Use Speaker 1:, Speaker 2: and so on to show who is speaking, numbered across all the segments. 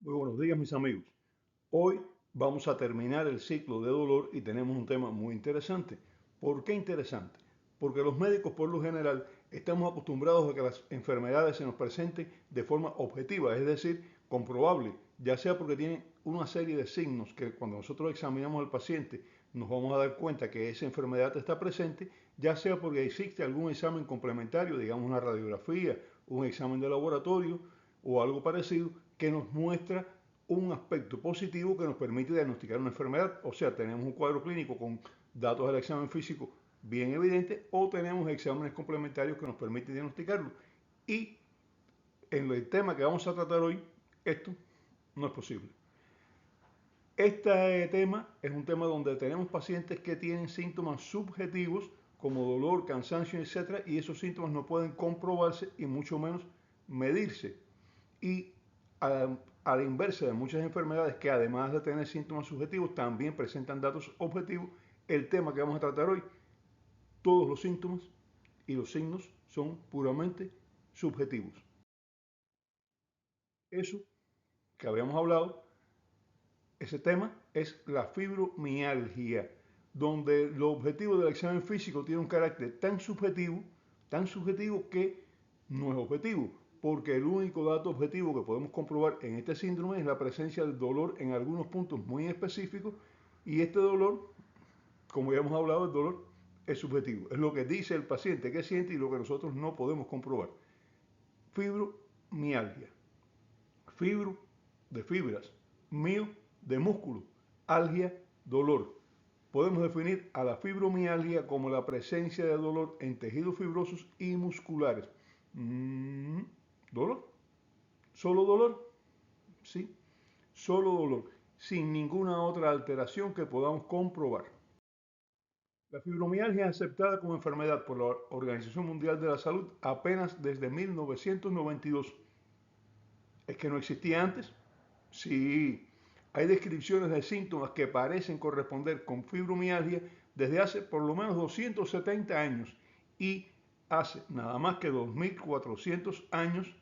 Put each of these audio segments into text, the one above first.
Speaker 1: Muy buenos días, mis amigos. Hoy vamos a terminar el ciclo de dolor y tenemos un tema muy interesante. ¿Por qué interesante? Porque los médicos, por lo general, estamos acostumbrados a que las enfermedades se nos presenten de forma objetiva, es decir, comprobable, ya sea porque tienen una serie de signos que cuando nosotros examinamos al paciente nos vamos a dar cuenta que esa enfermedad está presente, ya sea porque existe algún examen complementario, digamos una radiografía, un examen de laboratorio o algo parecido, que nos muestra un aspecto positivo que nos permite diagnosticar una enfermedad. O sea, tenemos un cuadro clínico con datos del examen físico bien evidentes o tenemos exámenes complementarios que nos permiten diagnosticarlo. Y en el tema que vamos a tratar hoy, esto no es posible. Este tema es un tema donde tenemos pacientes que tienen síntomas subjetivos como dolor, cansancio, etc. Y esos síntomas no pueden comprobarse y mucho menos medirse. Y a la inversa de muchas enfermedades que además de tener síntomas subjetivos también presentan datos objetivos, el tema que vamos a tratar hoy, todos los síntomas y los signos son puramente subjetivos. Eso que habíamos hablado, ese tema es la fibromialgia, donde el objetivo del examen físico tiene un carácter tan subjetivo que no es objetivo, porque el único dato objetivo que podemos comprobar en este síndrome es la presencia del dolor en algunos puntos muy específicos, y este dolor, como ya hemos hablado, el dolor es subjetivo, es lo que dice el paciente que siente y lo que nosotros no podemos comprobar. Fibromialgia, fibro de fibras, mio de músculo, algia, dolor. Podemos definir a la fibromialgia como la presencia de dolor en tejidos fibrosos y musculares. ¿Dolor? ¿Solo dolor? Sí, solo dolor, sin ninguna otra alteración que podamos comprobar. La fibromialgia es aceptada como enfermedad por la Organización Mundial de la Salud apenas desde 1992. ¿Es que no existía antes? Sí, hay descripciones de síntomas que parecen corresponder con fibromialgia desde hace por lo menos 270 años y hace nada más que 2400 años,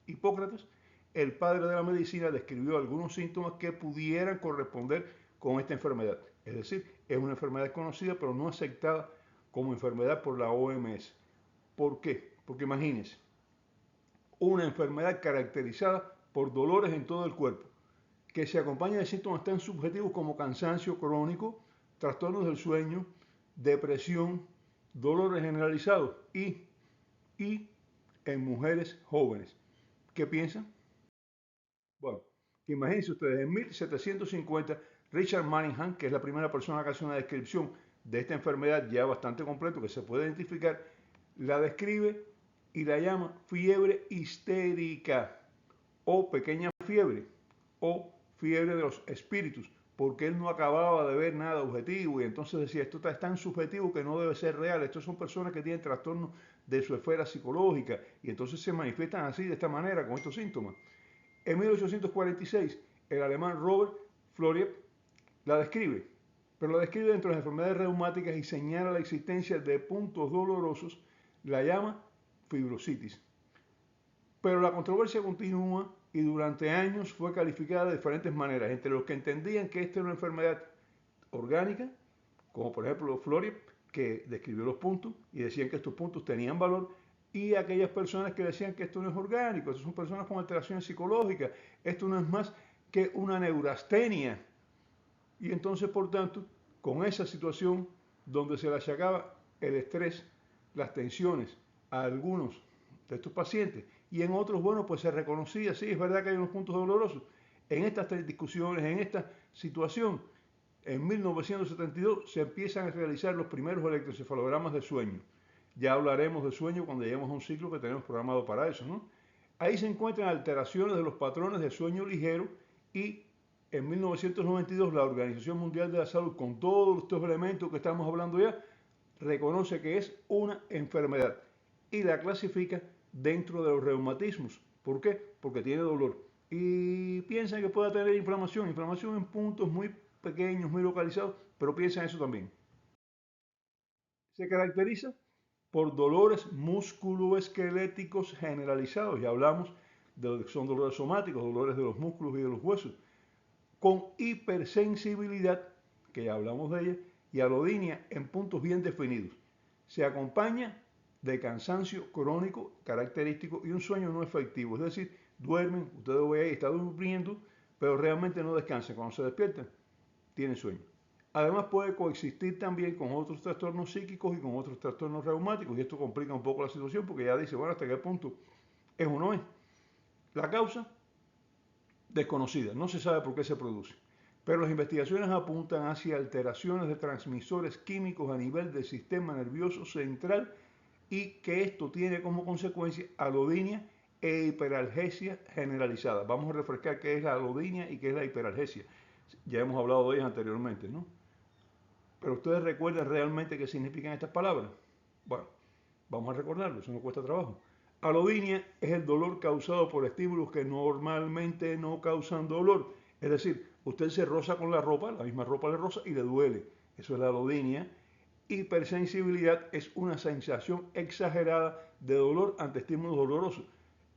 Speaker 1: Hipócrates, el padre de la medicina, describió algunos síntomas que pudieran corresponder con esta enfermedad. Es decir, es una enfermedad conocida pero no aceptada como enfermedad por la OMS. ¿Por qué? Porque imagínense, una enfermedad caracterizada por dolores en todo el cuerpo, que se acompaña de síntomas tan subjetivos como cansancio crónico, trastornos del sueño, depresión, dolores generalizados y en mujeres jóvenes. ¿Qué piensan? Bueno, imagínense ustedes, en 1750, Richard Manningham, que es la primera persona que hace una descripción de esta enfermedad ya bastante completo, que se puede identificar, la describe y la llama fiebre histérica o pequeña fiebre o fiebre de los espíritus, porque él no acababa de ver nada objetivo y entonces decía, esto es tan subjetivo que no debe ser real, estos son personas que tienen trastornos de su esfera psicológica y entonces se manifiestan así, de esta manera, con estos síntomas. En 1846, el alemán Robert Floriep la describe, pero la describe dentro de las enfermedades reumáticas y señala la existencia de puntos dolorosos, la llama fibrositis. Pero la controversia continúa y durante años fue calificada de diferentes maneras, entre los que entendían que esta era una enfermedad orgánica, como por ejemplo Floriep, que describió los puntos y decían que estos puntos tenían valor, y aquellas personas que decían que esto no es orgánico, estas son personas con alteraciones psicológicas, esto no es más que una neurastenia. Y entonces, por tanto, con esa situación donde se le achacaba el estrés, las tensiones a algunos de estos pacientes y en otros, bueno, pues se reconocía, sí, es verdad que hay unos puntos dolorosos. En estas discusiones, en esta situación, en 1972 se empiezan a realizar los primeros electroencefalogramas de sueño. Ya hablaremos de sueño cuando lleguemos a un ciclo que tenemos programado para eso, ¿no? Ahí se encuentran alteraciones de los patrones de sueño ligero y en 1992 la Organización Mundial de la Salud, con todos estos elementos que estamos hablando ya, reconoce que es una enfermedad y la clasifica dentro de los reumatismos. ¿Por qué? Porque tiene dolor. Y piensan que pueda tener inflamación en puntos muy pequeños, muy localizados, pero piensan eso también. Se caracteriza por dolores musculoesqueléticos generalizados. Ya hablamos son dolores somáticos, dolores de los músculos y de los huesos, con hipersensibilidad, que ya hablamos de ella, y alodinia en puntos bien definidos. Se acompaña de cansancio crónico característico y un sueño no efectivo, es decir, duermen, ustedes lo ven ahí, está durmiendo, pero realmente no descansan. Cuando se despiertan, tienen sueño. Además puede coexistir también con otros trastornos psíquicos y con otros trastornos reumáticos, y esto complica un poco la situación porque ya dice, bueno, ¿hasta qué punto es o no es? La causa, desconocida, no se sabe por qué se produce, pero las investigaciones apuntan hacia alteraciones de transmisores químicos a nivel del sistema nervioso central y que esto tiene como consecuencia alodinia e hiperalgesia generalizada. Vamos a refrescar qué es la alodinia y qué es la hiperalgesia. Ya hemos hablado de ellas anteriormente, ¿no? Pero ustedes recuerdan realmente qué significan estas palabras. Bueno, vamos a recordarlo, eso no cuesta trabajo. Alodinia es el dolor causado por estímulos que normalmente no causan dolor. Es decir, usted se roza con la ropa, la misma ropa le roza y le duele. Eso es la alodinia. Hipersensibilidad es una sensación exagerada de dolor ante estímulos dolorosos.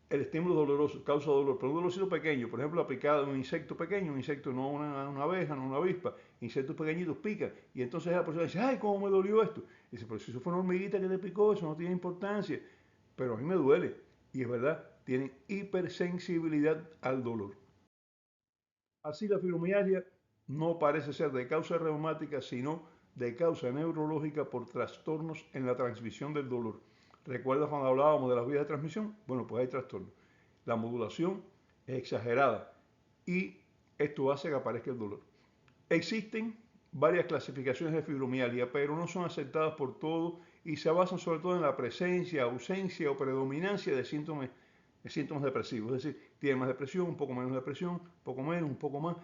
Speaker 1: El estímulo doloroso causa dolor, pero un dolorcito pequeño, por ejemplo, la picada de un insecto pequeño, un insecto no una abeja, no una avispa, insectos pequeñitos pican, y entonces la persona dice, ay, ¿cómo me dolió esto? Y dice, pero si eso fue una hormiguita que te picó, eso no tiene importancia, pero a mí me duele, y es verdad, tienen hipersensibilidad al dolor. Así la fibromialgia no parece ser de causa reumática, sino de causa neurológica por trastornos en la transmisión del dolor. ¿Recuerdas cuando hablábamos de las vías de transmisión? Bueno, pues hay trastornos. La modulación es exagerada y esto hace que aparezca el dolor. Existen varias clasificaciones de fibromialgia, pero no son aceptadas por todos y se basan sobre todo en la presencia, ausencia o predominancia de síntomas depresivos. Es decir, tiene más depresión, un poco menos depresión, un poco menos, un poco más,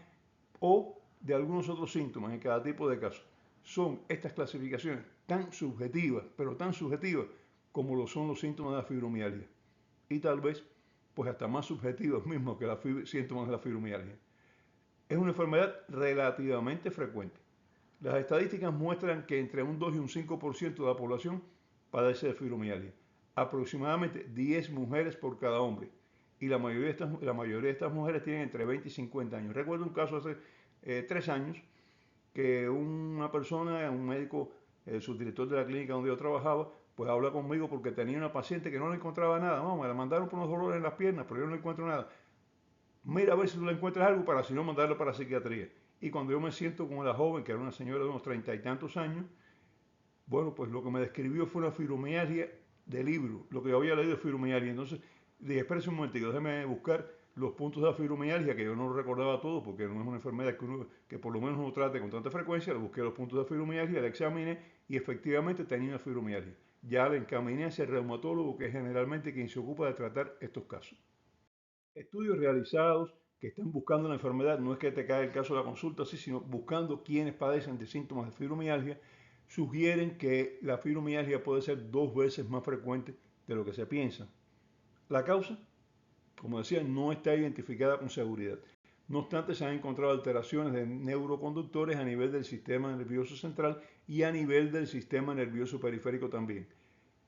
Speaker 1: o de algunos otros síntomas en cada tipo de caso. Son estas clasificaciones tan subjetivas, pero tan subjetivas como lo son los síntomas de la fibromialgia. Y tal vez, pues hasta más subjetivos mismos que los síntomas de la fibromialgia. Es una enfermedad relativamente frecuente. Las estadísticas muestran que entre un 2 y un 5% de la población padece de fibromialgia. Aproximadamente 10 mujeres por cada hombre. Y la mayoría de estas mujeres tienen entre 20 y 50 años. Recuerdo un caso hace 3 años que una persona, un médico, el subdirector de la clínica donde yo trabajaba, pues habla conmigo porque tenía una paciente que no le encontraba nada. No, me la mandaron por unos dolores en las piernas, pero yo no le encuentro nada. Mira a ver si tú le encuentras algo para si no mandarlo para psiquiatría. Y cuando yo me siento con la joven, que era una señora de unos 30 y tantos años, bueno, pues lo que me describió fue una fibromialgia de libro, lo que yo había leído de fibromialgia. Entonces dije, espérese un momentito, déjeme buscar los puntos de la fibromialgia, que yo no lo recordaba todo, porque no es una enfermedad que por lo menos uno trate con tanta frecuencia. Le busqué los puntos de fibromialgia, la examiné y efectivamente tenía una fibromialgia. Ya le encaminé hacia el reumatólogo, que es generalmente quien se ocupa de tratar estos casos. Estudios realizados que están buscando la enfermedad, no es que te cae el caso de la consulta, sí, sino buscando quienes padecen de síntomas de fibromialgia, sugieren que la fibromialgia puede ser 2 veces más frecuente de lo que se piensa. La causa, como decía, no está identificada con seguridad. No obstante, se han encontrado alteraciones de neuroconductores a nivel del sistema nervioso central y a nivel del sistema nervioso periférico también.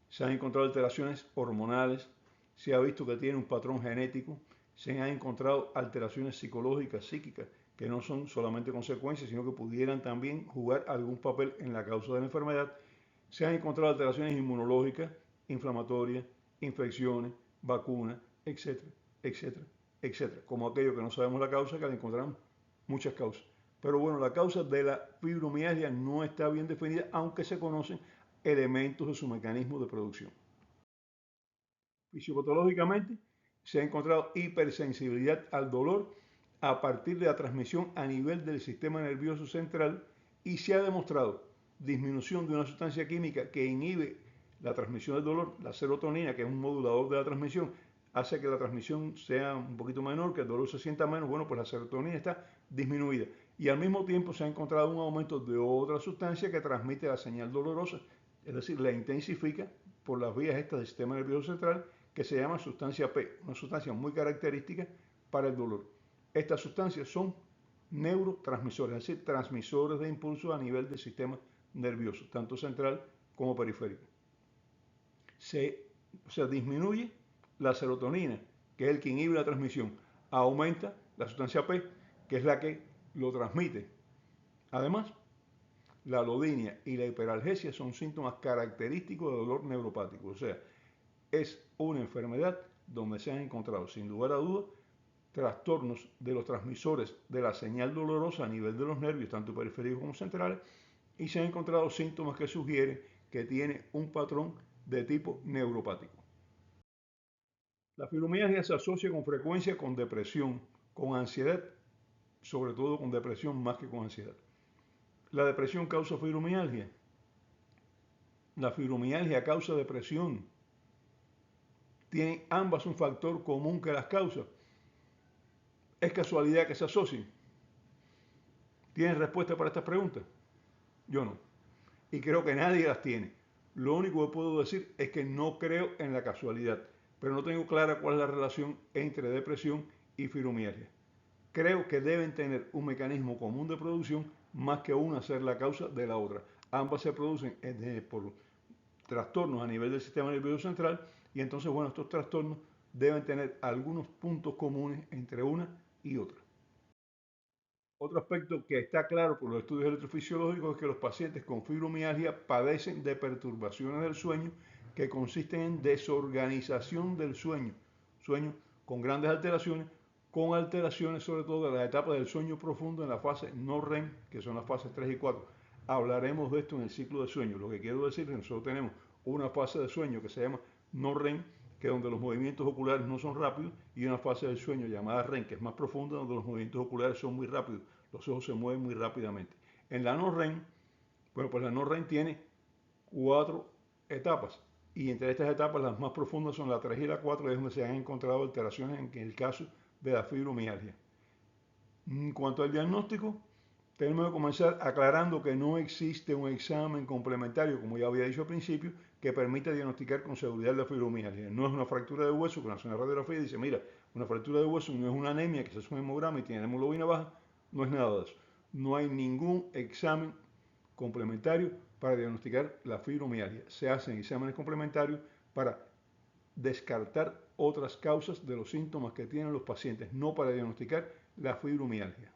Speaker 1: Se han encontrado alteraciones hormonales, se ha visto que tiene un patrón genético, se han encontrado alteraciones psicológicas, psíquicas, que no son solamente consecuencias, sino que pudieran también jugar algún papel en la causa de la enfermedad. Se han encontrado alteraciones inmunológicas, inflamatorias, infecciones, vacunas, etcétera, etcétera, etcétera. Como aquello que no sabemos la causa, que le encontramos muchas causas. Pero bueno, la causa de la fibromialgia no está bien definida, aunque se conocen elementos de su mecanismo de producción. Fisiopatológicamente se ha encontrado hipersensibilidad al dolor a partir de la transmisión a nivel del sistema nervioso central y se ha demostrado disminución de una sustancia química que inhibe la transmisión del dolor, la serotonina, que es un modulador de la transmisión, hace que la transmisión sea un poquito menor, que el dolor se sienta menos. Bueno, pues la serotonina está disminuida. Y al mismo tiempo se ha encontrado un aumento de otra sustancia que transmite la señal dolorosa, es decir, la intensifica por las vías estas del sistema nervioso central, que se llama sustancia P, una sustancia muy característica para el dolor. Estas sustancias son neurotransmisores, es decir, transmisores de impulsos a nivel del sistema nervioso, tanto central como periférico. Se disminuye la serotonina, que es el que inhibe la transmisión, aumenta la sustancia P, que es la que lo transmite. Además, la alodinia y la hiperalgesia son síntomas característicos de dolor neuropático, o sea, es una enfermedad donde se han encontrado, sin lugar a dudas, trastornos de los transmisores de la señal dolorosa a nivel de los nervios, tanto periféricos como centrales, y se han encontrado síntomas que sugieren que tiene un patrón de tipo neuropático. La fibromialgia se asocia con frecuencia con depresión, con ansiedad, sobre todo con depresión más que con ansiedad. La depresión causa fibromialgia. La fibromialgia causa depresión. Tienen ambas un factor común que las causa. ¿Es casualidad que se asocien? ¿Tienen respuesta para estas preguntas? Yo no. Y creo que nadie las tiene. Lo único que puedo decir es que no creo en la casualidad, pero no tengo clara cuál es la relación entre depresión y fibromialgia. Creo que deben tener un mecanismo común de producción más que una ser la causa de la otra. Ambas se producen por trastornos a nivel del sistema nervioso central y entonces, bueno, estos trastornos deben tener algunos puntos comunes entre una y otra. Otro aspecto que está claro por los estudios electrofisiológicos es que los pacientes con fibromialgia padecen de perturbaciones del sueño que consisten en desorganización del sueño con grandes alteraciones, con alteraciones sobre todo de las etapas del sueño profundo en la fase no REM, que son las fases 3 y 4. Hablaremos de esto en el ciclo de sueño. Lo que quiero decir es que nosotros tenemos una fase de sueño que se llama no REM, que es donde los movimientos oculares no son rápidos, y una fase del sueño llamada REM, que es más profunda, donde los movimientos oculares son muy rápidos, los ojos se mueven muy rápidamente. En la no REM, bueno, pues la no REM tiene 4 etapas, y entre estas etapas las más profundas son la 3 y la 4, es donde se han encontrado alteraciones en el caso de la fibromialgia. En cuanto al diagnóstico, tenemos que comenzar aclarando que no existe un examen complementario, como ya había dicho al principio, que permita diagnosticar con seguridad la fibromialgia. No es una fractura de hueso que hace una radiografía y dice, mira, una fractura de hueso no es una anemia que se hace un hemograma y tiene hemoglobina baja, no es nada de eso. No hay ningún examen complementario para diagnosticar la fibromialgia. Se hacen exámenes complementarios para descartar otras causas de los síntomas que tienen los pacientes, no para diagnosticar la fibromialgia.